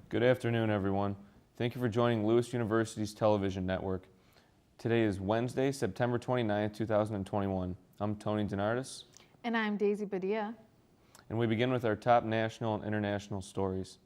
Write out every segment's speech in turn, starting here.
Good afternoon, everyone. Thank you for joining Lewis University's television network. Today is Wednesday, September 29th, 2021. I'm Tony DeNardis. And I'm Daisy Badia. And we begin with our top national and international stories.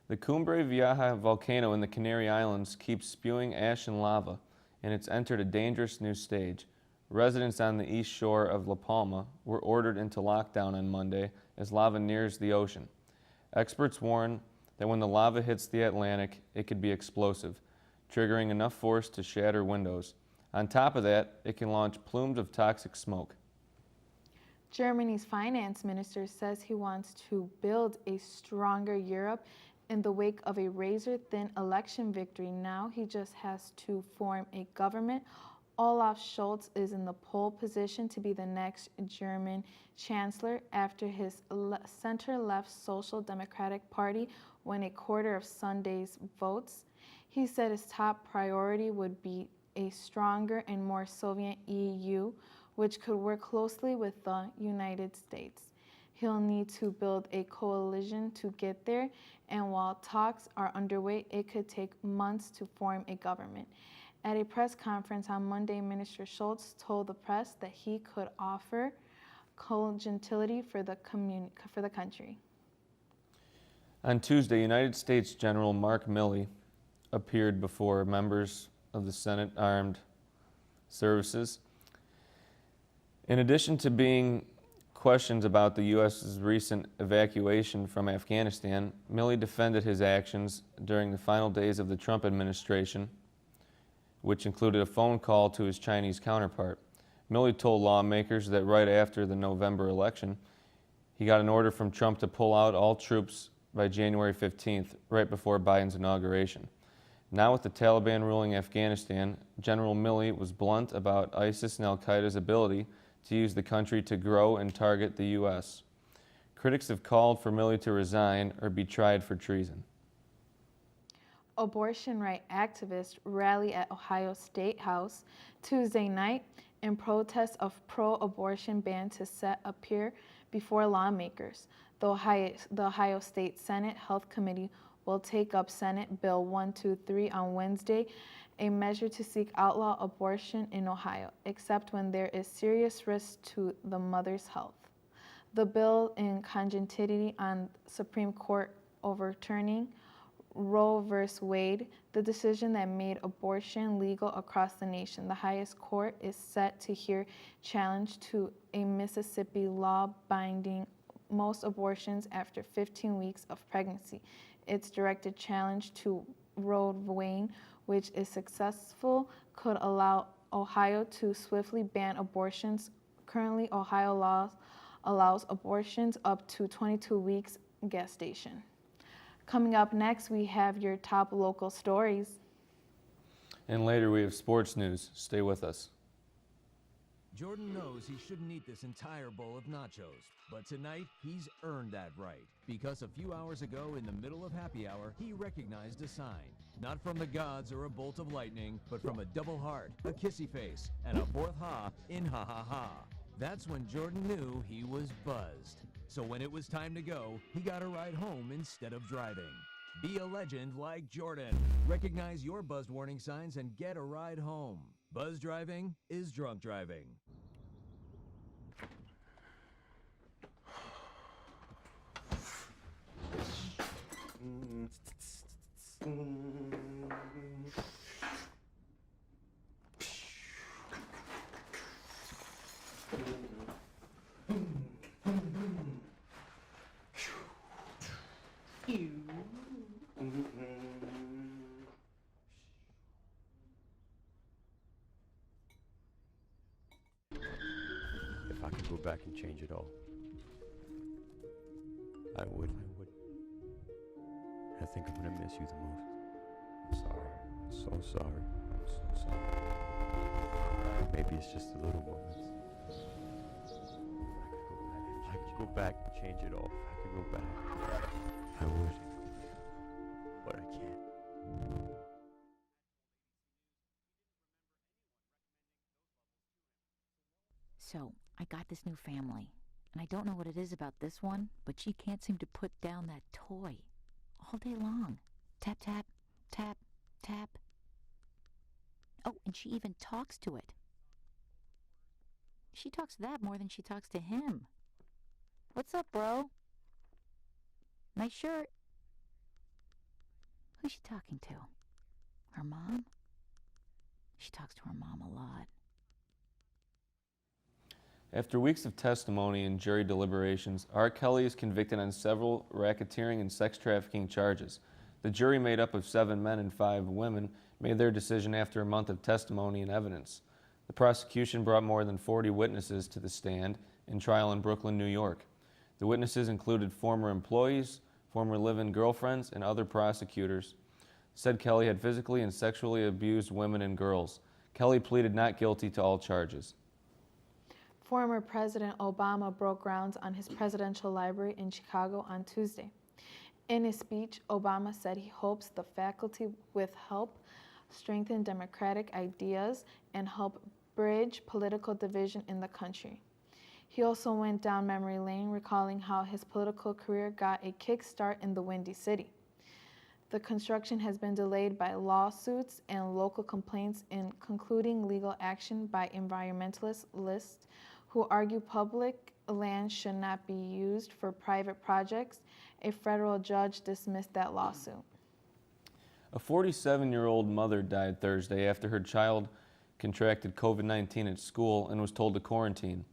The Cumbre Vieja volcano in the Canary Islands keeps spewing ash and lava, and it's entered a dangerous new stage. Residents on the east shore of La Palma were ordered into lockdown on Monday as lava nears the ocean. Experts warn that when the lava hits the Atlantic, it could be explosive, triggering enough force to shatter windows. On top of that, it can launch plumes of toxic smoke. Germany's finance minister says he wants to build a stronger Europe in the wake of a razor-thin election victory. Now he just has to form a government. Olaf Scholz is in the pole position to be the next German chancellor after his center-left Social Democratic Party won a quarter of Sunday's votes. He said his top priority would be a stronger and more Soviet EU, which could work closely with the United States. He'll need to build a coalition to get there, and while talks are underway, it could take months to form a government. At a press conference on Monday, Minister Scholz told the press that he could offer collegiality for the country. On Tuesday, United States General Mark Milley appeared before members of the Senate Armed Services. In addition to being questions about the U.S.'s recent evacuation from Afghanistan, Milley defended his actions during the final days of the Trump administration, which included a phone call to his Chinese counterpart. Milley told lawmakers that right after the November election, he got an order from Trump to pull out all troops by January 15th, right before Biden's inauguration. Now with the Taliban ruling Afghanistan, General Milley was blunt about ISIS and al-Qaeda's ability to use the country to grow and target the U.S. Critics have called for Milley to resign or be tried for treason. Abortion rights activists rally at Ohio State House Tuesday night in protest of pro-abortion ban to set appear before lawmakers. The Ohio State Senate Health Committee will take up Senate Bill 123 on Wednesday, a measure to seek outlaw abortion in Ohio, except when there is serious risk to the mother's health. The bill in conjunctivity on Supreme Court overturning Roe v. Wade, the decision that made abortion legal across the nation. The highest court is set to hear challenge to a Mississippi law binding most abortions after 15 weeks of pregnancy. Its directed challenge to Roe v. Wade, which is successful, could allow Ohio to swiftly ban abortions. Currently, Ohio law allows abortions up to 22 weeks gestation. Coming up next, we have your top local stories. And later we have sports news. Stay with us. Jordan knows he shouldn't eat this entire bowl of nachos, but tonight he's earned that right, because a few hours ago in the middle of happy hour, he recognized a sign. Not from the gods or a bolt of lightning, but from a double heart, a kissy face, and a fourth ha in ha ha ha. That's when Jordan knew he was buzzed. So when it was time to go, he got a ride home instead of driving. Be a legend like Jordan. Recognize your buzzed warning signs and get a ride home. Buzz driving is drunk driving. If I could go back and change it all, I would. I think I'm gonna miss you the most. I'm sorry. I'm so sorry. I'm so sorry. Maybe it's just the little moments. If I could go back and change it all, if I could go back, I would. But I can't. So, I got this new family, and I don't know what it is about this one, but she can't seem to put down that toy. all day long. Tap, tap, tap, tap. Oh, and she even talks to it. She talks to that more than she talks to him. What's up, bro? Nice shirt. Who's she talking to? Her mom? She talks to her mom a lot. After weeks of testimony and jury deliberations, R. Kelly is convicted on several racketeering and sex trafficking charges. The jury, made up of 7 men and 5 women, made their decision after a month of testimony and evidence. The prosecution brought more than 40 witnesses to the stand in trial in Brooklyn, New York. The witnesses included former employees, former live-in girlfriends, and other prosecutors. Said Kelly had physically and sexually abused women and girls. Kelly pleaded not guilty to all charges. Former President Obama broke ground on his presidential library in Chicago on Tuesday. In his speech, Obama said he hopes the faculty will help strengthen democratic ideas and help bridge political division in the country. He also went down memory lane, recalling how his political career got a kickstart in the Windy City. The construction has been delayed by lawsuits and local complaints, in concluding legal action by environmentalists who argue public land should not be used for private projects. A federal judge dismissed that lawsuit. A 47-year-old mother died Thursday after her child contracted COVID-19 at school and was told to quarantine.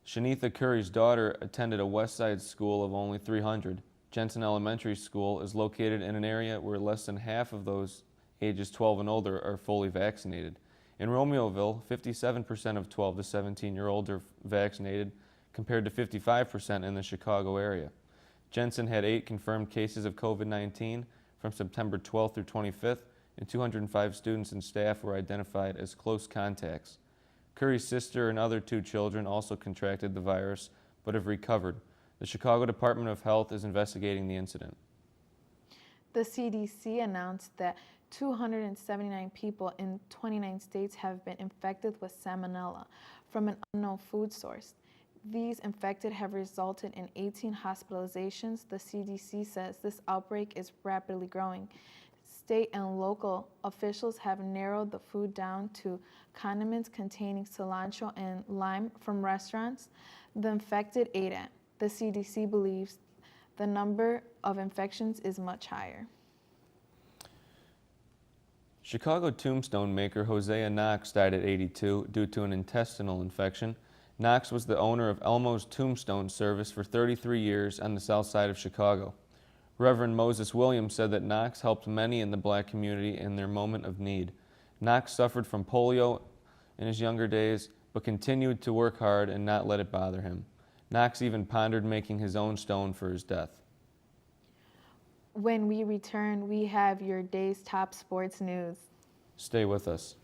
Shanitha Curry's daughter attended a West Side school of only 300. Jensen Elementary School is located in an area where less than half of those ages 12 and older are fully vaccinated. In Romeoville, 57% of 12 to 17-year-olds are vaccinated, compared to 55% in the Chicago area. Jensen had 8 confirmed cases of COVID-19 from September 12th through 25th, and 205 students and staff were identified as close contacts. Curry's sister and other 2 children also contracted the virus, but have recovered. The Chicago Department of Health is investigating the incident. The CDC announced that 279 people in 29 states have been infected with salmonella from an unknown food source. These infected have resulted in 18 hospitalizations. The CDC says this outbreak is rapidly growing. State and local officials have narrowed the food down to condiments containing cilantro and lime from restaurants the infected ate at. The CDC believes the number of infections is much higher. Chicago tombstone maker Hosea Knox died at 82 due to an intestinal infection. Knox was the owner of Elmo's Tombstone Service for 33 years on the south side of Chicago. Reverend Moses Williams said that Knox helped many in the black community in their moment of need. Knox suffered from polio in his younger days, but continued to work hard and not let it bother him. Knox even pondered making his own stone for his death. When we return, we have your day's top sports news. Stay with us.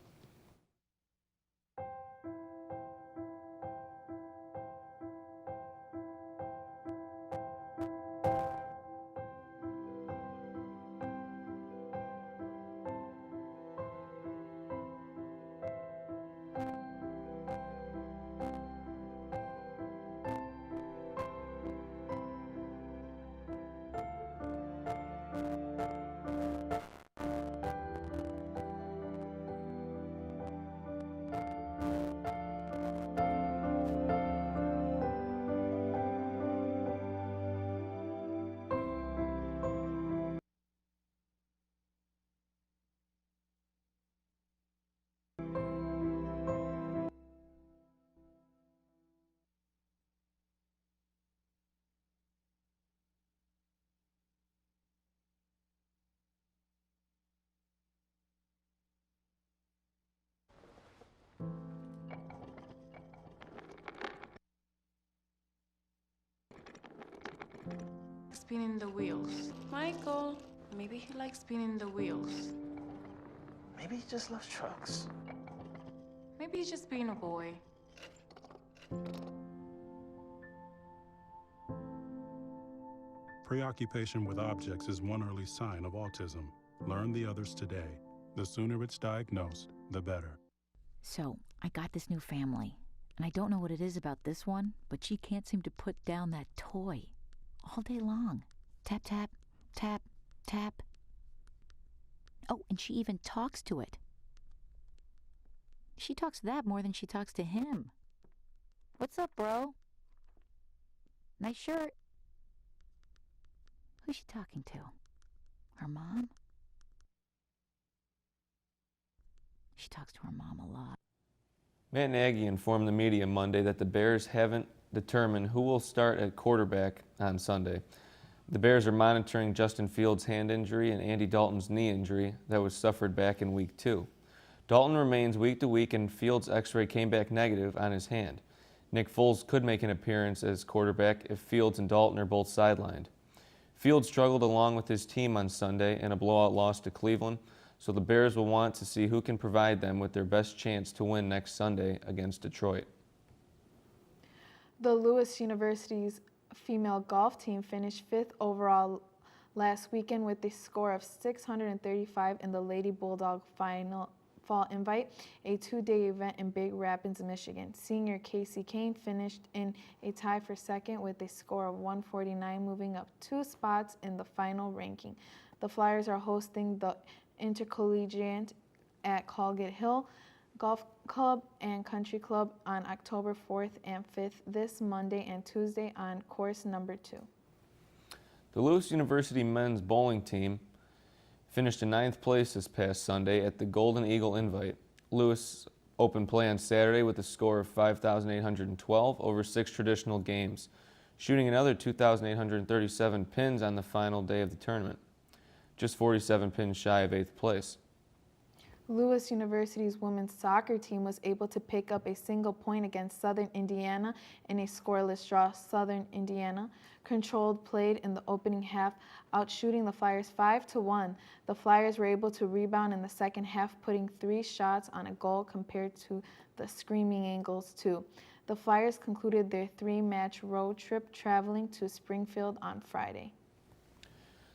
Spinning the wheels. Michael, maybe he likes spinning the wheels. Maybe he just loves trucks. Maybe he's just being a boy. Preoccupation with objects is one early sign of autism. Learn the others today. The sooner it's diagnosed, the better. So, I got this new family, and I don't know what it is about this one, but she can't seem to put down that toy all day long. Tap, tap, tap, tap. Oh, and she even talks to it. She talks to that more than she talks to him. What's up, bro? Nice shirt. Who's she talking to? Her mom? She talks to her mom a lot. Matt Nagy informed the media Monday that the Bears haven't determined who will start at quarterback on Sunday. The Bears are monitoring Justin Fields' hand injury and Andy Dalton's knee injury that was suffered back in Week 2. Dalton remains week to week, and Fields' x-ray came back negative on his hand. Nick Foles could make an appearance as quarterback if Fields and Dalton are both sidelined. Fields struggled along with his team on Sunday in a blowout loss to Cleveland, so the Bears will want to see who can provide them with their best chance to win next Sunday against Detroit. The Lewis University's female golf team finished 5th overall last weekend with a score of 635 in the Lady Bulldog Fall Invite, a 2-day event in Big Rapids, Michigan. Senior Casey Kane finished in a tie for second with a score of 149, moving up 2 spots in the final ranking. The Flyers are hosting the Intercollegiate at Colgate Hill Golf Club and Country Club on October 4th and 5th this Monday and Tuesday on course number 2. The Lewis University men's bowling team finished in 9th place this past Sunday at the Golden Eagle Invite. Lewis opened play on Saturday with a score of 5,812 over 6 traditional games, shooting another 2,837 pins on the final day of the tournament, just 47 pins shy of 8th place. Lewis University's women's soccer team was able to pick up a single point against Southern Indiana in a scoreless draw. Southern Indiana controlled played in the opening half, outshooting the Flyers 5-1. The Flyers were able to rebound in the second half, putting 3 shots on a goal compared to the Screaming Eagles 2. The Flyers concluded their 3-match road trip traveling to Springfield on Friday.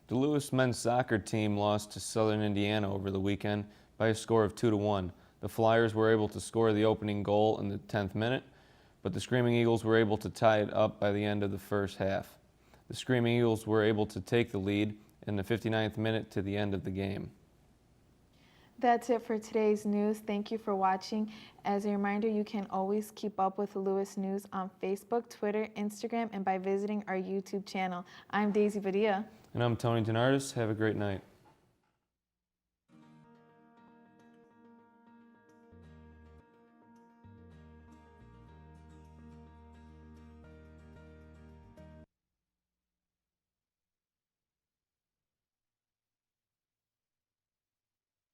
The Lewis men's soccer team lost to Southern Indiana over the weekend by a score of 2-1. The Flyers were able to score the opening goal in the 10th minute, but the Screaming Eagles were able to tie it up by the end of the first half. The Screaming Eagles were able to take the lead in the 59th minute to the end of the game. That's it for today's news. Thank you for watching. As a reminder, you can always keep up with Lewis News on Facebook, Twitter, Instagram, and by visiting our YouTube channel. I'm Daisy Badia. And I'm Tony Denardis. Have a great night.